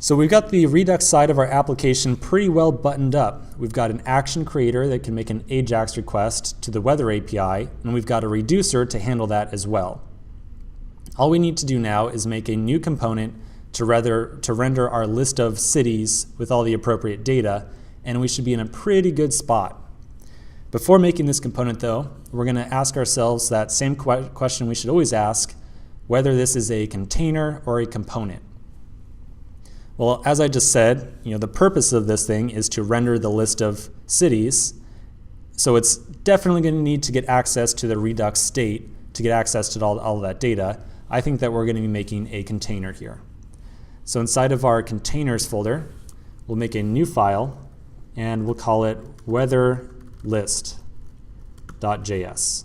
So we've got the Redux side of our application pretty well buttoned up. We've got an action creator that can make an AJAX request to the weather API, and we've got a reducer to handle that as well. All we need to do now is make a new component to render our list of cities with all the appropriate data, and we should be in a pretty good spot. Before making this component though, we're going to ask ourselves that same question we should always ask, whether this is a container or a component. Well, as I just said, the purpose of this thing is to render the list of cities, so it's definitely going to need to get access to the Redux state to get access to all of that data. I think that we're going to be making a container here. So inside of our containers folder, we'll make a new file, and we'll call it weatherlist.js.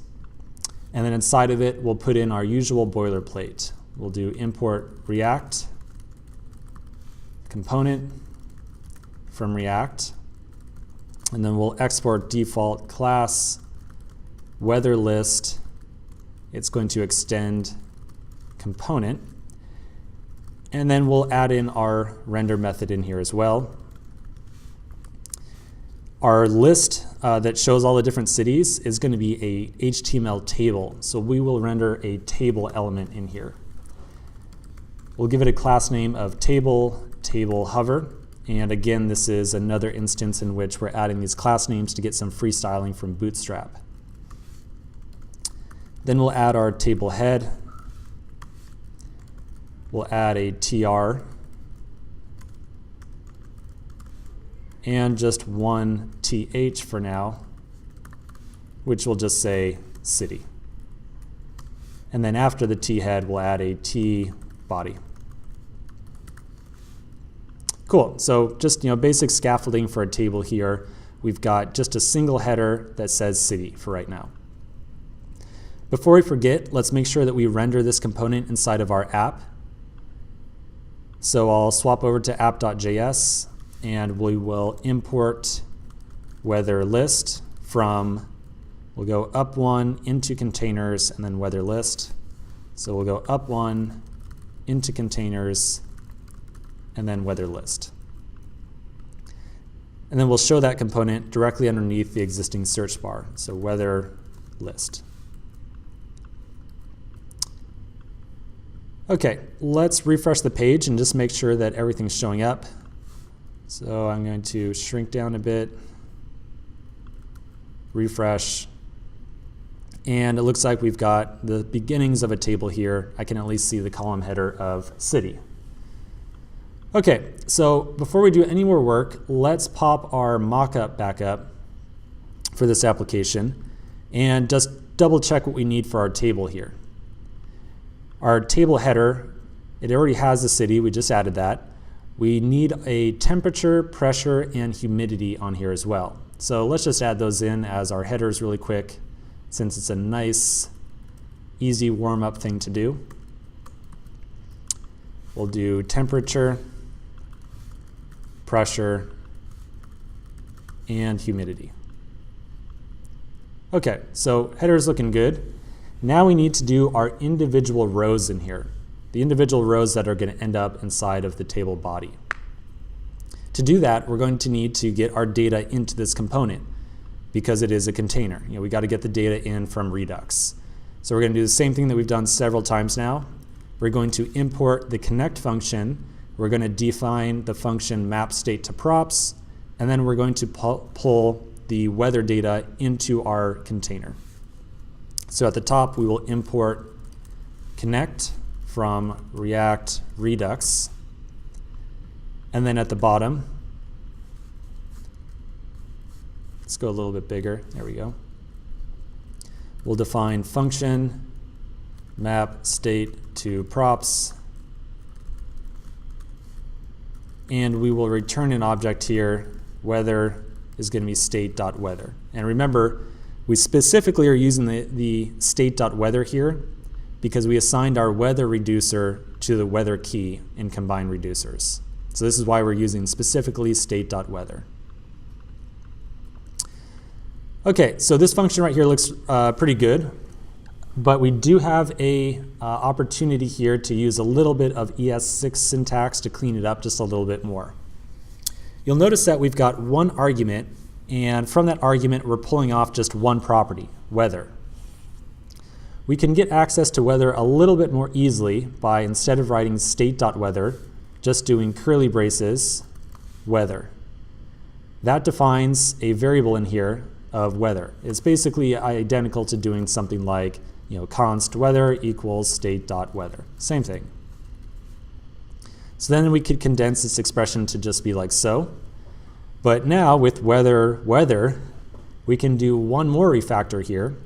And then inside of it, we'll put in our usual boilerplate. We'll do import React component from React, and then we'll export default class weather list. It's going to extend component, and then we'll add in our render method in here as well. Our list that shows all the different cities is going to be a HTML table, so we will render a table element in here. We'll give it a class name of table hover, and again, this is another instance in which we're adding these class names to get some freestyling from Bootstrap. Then we'll add our table head. We'll add a tr and just one th for now, which will just say city. And then after the t head, we'll add a t body. Cool, so just basic scaffolding for a table here. We've got just a single header that says city for right now. Before we forget, let's make sure that we render this component inside of our app. So I'll swap over to app.js, and we will import weather list from, we'll go up one into containers and then weather list. So we'll go up one into containers and then weather list. And then we'll show that component directly underneath the existing search bar. So weather list. Okay, let's refresh the page and just make sure that everything's showing up. So I'm going to shrink down a bit, refresh, and it looks like we've got the beginnings of a table here. I can at least see the column header of city. Okay, so before we do any more work, let's pop our mockup back up for this application and just double check what we need for our table here. Our table header, it already has the city, we just added that. We need a temperature, pressure, and humidity on here as well. So let's just add those in as our headers really quick, since it's a nice, easy warm-up thing to do. We'll do temperature, pressure, and humidity. Okay, so header's looking good. Now we need to do our individual rows in here, the individual rows that are going to end up inside of the table body. To do that, we're going to need to get our data into this component because it is a container. We got to get the data in from Redux. So we're going to do the same thing that we've done several times now. We're going to import the connect function. We're going to define the function map state to props, and then we're going to pull the weather data into our container. So at the top, we will import connect from React Redux, and then at the bottom, let's go a little bit bigger, there we go. We'll define function map state to props, and we will return an object here. Weather is going to be state.weather. And remember, we specifically are using the state.weather here because we assigned our weather reducer to the weather key in combined reducers. So this is why we're using specifically state.weather. Okay, so this function right here looks pretty good. But we do have a opportunity here to use a little bit of ES6 syntax to clean it up just a little bit more. You'll notice that we've got one argument, and from that argument we're pulling off just one property, weather. We can get access to weather a little bit more easily by, instead of writing state.weather, just doing curly braces, weather. That defines a variable in here of weather. It's basically identical to doing something like, const weather equals state.weather. Same thing. So then we could condense this expression to just be like so. But now with weather, we can do one more refactor here.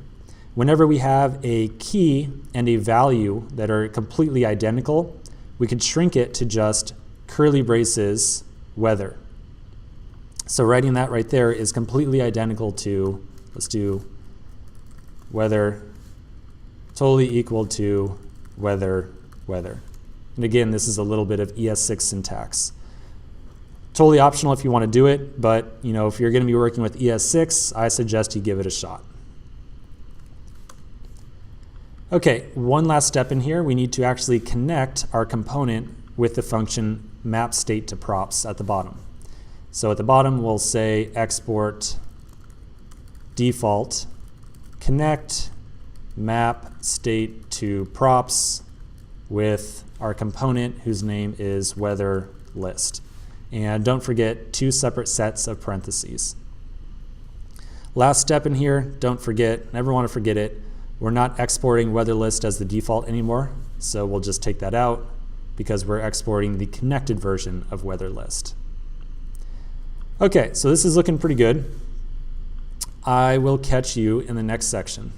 Whenever we have a key and a value that are completely identical, we could shrink it to just curly braces weather. So writing that right there is completely identical to, let's do weather totally equal to weather. And again, this is a little bit of ES6 syntax. Totally optional if you want to do it, but if you're going to be working with ES6, I suggest you give it a shot. Okay, one last step in here. We need to actually connect our component with the function map state to props at the bottom. So at the bottom, we'll say export default connect map state to props with our component whose name is weather list. And don't forget 2 separate sets of parentheses. Last step in here, don't forget, never want to forget it, we're not exporting weather list as the default anymore, so we'll just take that out because we're exporting the connected version of weather list. Okay, so this is looking pretty good. I will catch you in the next section.